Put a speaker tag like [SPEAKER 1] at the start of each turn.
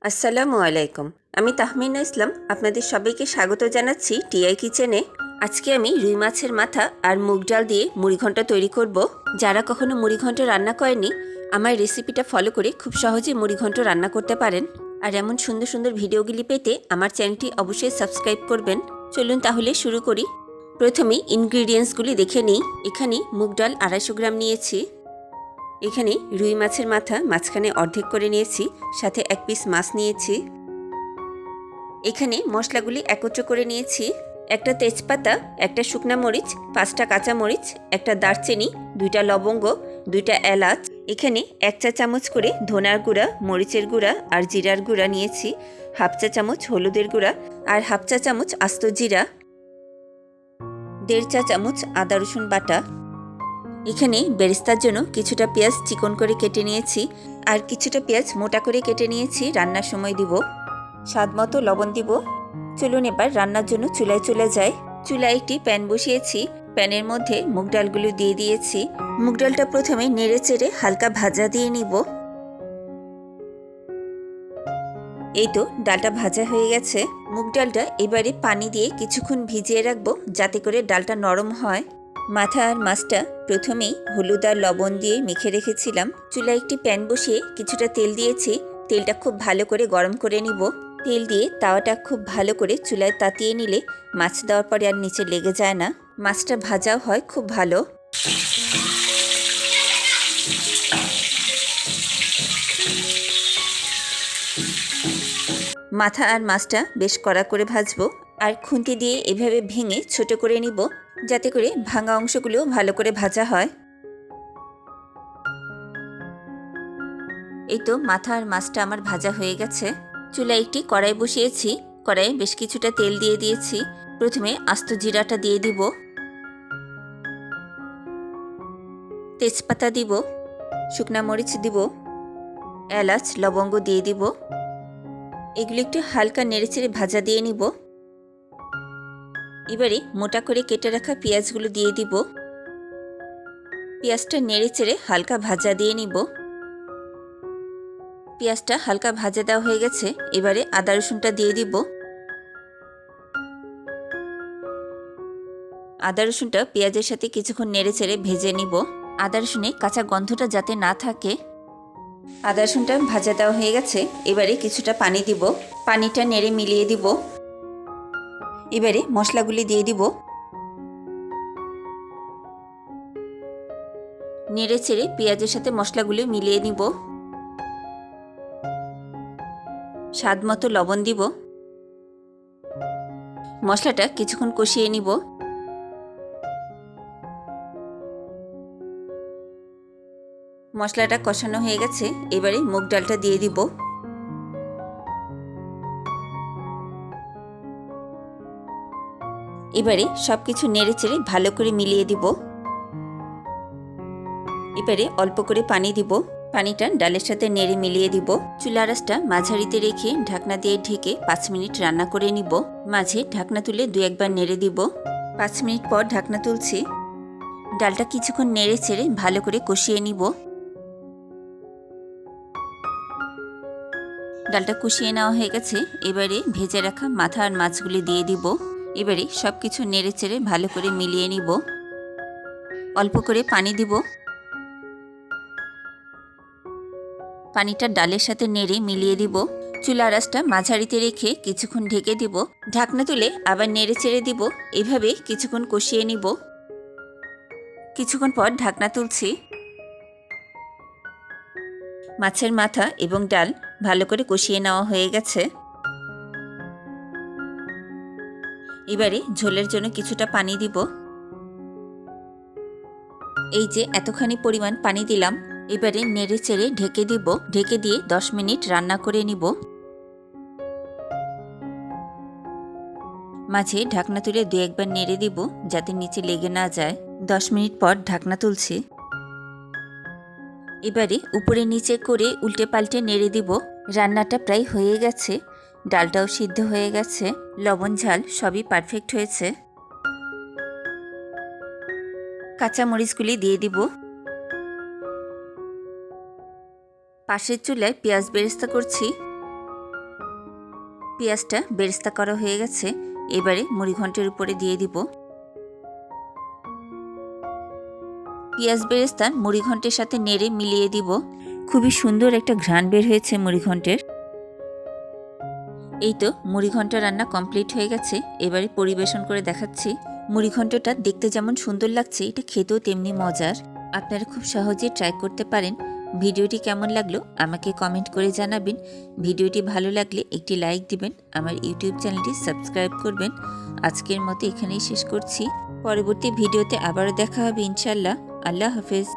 [SPEAKER 1] আসসালামু আলাইকুম। আমি তাহমিনা ইসলাম আপনাদের সবাইকে স্বাগত জানাচ্ছি টিআই কিচেনে। আজকে আমি রুই মাছের মাথা আর মুগ ডাল দিয়ে মুড়িঘণ্ট তৈরি করব। যারা কখনো মুড়িঘণ্ট রান্না করেনি আমার রেসিপিটা ফলো করে খুব সহজে মুড়িঘণ্ট রান্না করতে পারেন। আর এমন সুন্দর সুন্দর ভিডিওগুলি পেতে আমার চ্যানেলটি অবশ্যই সাবস্ক্রাইব করবেন। চলুন তাহলে শুরু করি। প্রথমে ইনগ্রিডিয়েন্টসগুলি দেখে নিই। এখানে মুগ ডাল 250 গ্রাম নিয়েছি। এখানে রুই মাছের মাথা মাঝখানে অর্ধেক করে নিয়েছি, সাথে 1 পিস মাছ নিয়েছি। এখানে মশলাগুলি একত্র করে নিয়েছি। একটা তেজপাতা, একটা শুকনা মরিচ, 5টা কাঁচা মরিচ, একটা দারচিনি, 2টা লবঙ্গ, 2টা এলাচ। এখানে 1 চা চামচ করে ধনার গুঁড়া, মরিচের গুঁড়া আর জিরার গুঁড়া নিয়েছি, 1/2 চা চামচ হলুদের গুঁড়া আর 1/2 চা চামচ আস্ত জিরা, 1.5 চা চামচ আদা রসুন বাটা। এখানে বেরেস্তার জন্য কিছুটা পেঁয়াজ চিকন করে কেটে নিয়েছি আর কিছুটা পেঁয়াজ মোটা করে কেটে নিয়েছি, রান্নার সময় দিব। স্বাদ মতো লবণ দিব। চলুন এবার রান্নার জন্য চুলায় চলে যাই। চুলায় একটি প্যান বসিয়েছি। প্যানের মধ্যে মুগ ডালগুলো দিয়ে দিয়েছি। মুগ ডালটা প্রথমে নেড়ে চেড়ে হালকা ভাজা দিয়ে নিব। এই তো ডালটা ভাজা হয়ে গেছে। মুগ ডালটা এবারে পানি দিয়ে কিছুক্ষণ ভিজিয়ে রাখবো যাতে করে ডালটা নরম হয়। মাথা আর মাছটা প্রথমেই হলুদ আর লবণ দিয়ে মেখে রেখেছিলাম। চুলায় একটি প্যান বসিয়ে কিছুটা তেল দিয়েছি। তেলটা খুব ভালো করে গরম করে নিব। তেল দিয়ে তাওয়াটা খুব ভালো করে চুলায় তাতিয়ে নিলে মাছ দেওয়ার পরে আর নিচে লেগে যায় না। মাছটা ভাজাও হয় খুব ভালো। মাথা আর মাছটা বেশ কড়া করে ভাজবো আর খুন্তি দিয়ে এভাবে ভেঙে ছোট করে নিব যাতে করে ভাঙা অংশগুলো ভালো করে ভাজা হয়। এই তো মাথা আর মাছটা আমার ভাজা হয়ে গেছে। চুলায় একটি কড়াই বসিয়েছি। কড়াইয়ে বেশ কিছুটা তেল দিয়ে দিয়েছি। প্রথমে আস্ত জিরাটা দিয়ে দিব, তেজপাতা দিব, শুকনা মরিচ দিব, এলাচ লবঙ্গ দিয়ে দিব। এগুলো একটু হালকা নেড়েচেড়ে ভাজা দিয়ে নিব। এবারে মোটা করে কেটে রাখা পেঁয়াজগুলো দিয়ে দিব। পেঁয়াজটা নেড়েচেড়ে হালকা ভাজা দিয়ে নিব। পেঁয়াজটা হালকা ভাজা দেওয়া হয়ে গেছে। এবারে আদা রসুনটা দিয়ে দিব। আদা রসুনটা পেঁয়াজের সাথে কিছুক্ষণ নেড়েচেড়ে ভেজে নিব। আদা রসুনে কাঁচা গন্ধটা যাতে না থাকে। আদা রসুনটা ভাজা দেওয়া হয়ে গেছে। এবারে কিছুটা পানি দিব। পানিটা নেড়ে মিলিয়ে দিব। এবারে মশলাগুলি দিয়ে দিব। নেড়ে চেড়ে পেঁয়াজের সাথে মশলাগুলি মিলিয়ে নিব। স্বাদ মতো লবণ দিব। মশলাটা কিছুক্ষণ কষিয়ে নিব। মশলাটা কষানো হয়ে গেছে। এবারে মুগ ডালটা দিয়ে দিব। এবারে সবকিছু নেড়ে চেড়ে ভালো করে মিলিয়ে দিব। এবারে অল্প করে পানি দিব। পানিটা ডালের সাথে নেড়ে মিলিয়ে দিব। চুলার আঁচটা মাঝারিতে রেখে ঢাকনা দিয়ে ঢেকে 5 মিনিট রান্না করে নিব। মাঝে ঢাকনা তুলে 2-1 বার নেড়ে দিব। 5 মিনিট পর ঢাকনা তুলছি। ডালটা কিছুক্ষণ নেড়ে চেড়ে ভালো করে কষিয়ে নিব। ডালটা কষিয়ে নেওয়া হয়ে গেছে। এবারে ভেজে রাখা মাথা আর মাছগুলি দিয়ে দিব। এবারে সব কিছু নেড়ে চেড়ে ভালো করে মিলিয়ে নিব। অল্প করে পানি দিব। পানিটা ডালের সাথে নেড়ে মিলিয়ে দিব। চুলার আঁচটা মাঝারিতে রেখে কিছুক্ষণ ঢেকে দিব। ঢাকনা তুলে আবার নেড়ে চেড়ে দিব। এভাবে কিছুক্ষণ কষিয়ে নিব। কিছুক্ষণ পর ঢাকনা তুলছি। মাছের মাথা এবং ডাল ভালো করে কষিয়ে নেওয়া হয়ে গেছে। এবারে ঝোলের জন্য কিছুটা পানি দিব। এই যে এতখানি পরিমাণ পানি দিলাম। এবারে নেড়ে চেড়ে ঢেকে দিব। ঢেকে দিয়ে 10 মিনিট রান্না করে নিব। মাঝে ঢাকনা তুলে 2-1 বার নেড়ে দিব যাতে নিচে লেগে না যায়। 10 মিনিট পর ঢাকনা তুলছি। এবারে উপরে নিচে করে উল্টে পাল্টে নেড়ে দিব। রান্নাটা প্রায় হয়ে গেছে। ডালটাও সিদ্ধ হয়ে গেছে। লবণ ঝাল সবই পারফেক্ট হয়েছে। কাঁচা মরিচগুলি দিয়ে দিব। পাশের চুলায় পেঁয়াজ বেরেস্তা করছি। পেঁয়াজটা বেরেস্তা করা হয়ে গেছে, এবারে মুড়িঘণ্টের উপরে দিয়ে দিব। পেঁয়াজ বেরেস্তা মুড়িঘণ্টের সাথে নেড়ে মিলিয়ে দিব। খুবই সুন্দর একটা ঘ্রাণ বের হয়েছে মুড়িঘণ্টের। এই তো মুড়িঘণ্ট রান্না কমপ্লিট হয়ে গেছে, এবারে পরিবেশন করে দেখাচ্ছি। মুড়িঘণ্টটা দেখতে যেমন সুন্দর লাগছে, এটা খেতেও তেমনি মজার। আপনারা খুব সহজে ট্রাই করতে পারেন। ভিডিওটি কেমন লাগলো আমাকে কমেন্ট করে জানাবেন। ভিডিওটি ভালো লাগলে একটি লাইক দিবেন, আমার ইউটিউব চ্যানেলটি সাবস্ক্রাইব করবেন। আজকের মতো এখানেই শেষ করছি। পরবর্তী ভিডিওতে আবারও দেখা হবে ইনশাল্লাহ। আল্লাহ হাফেজ।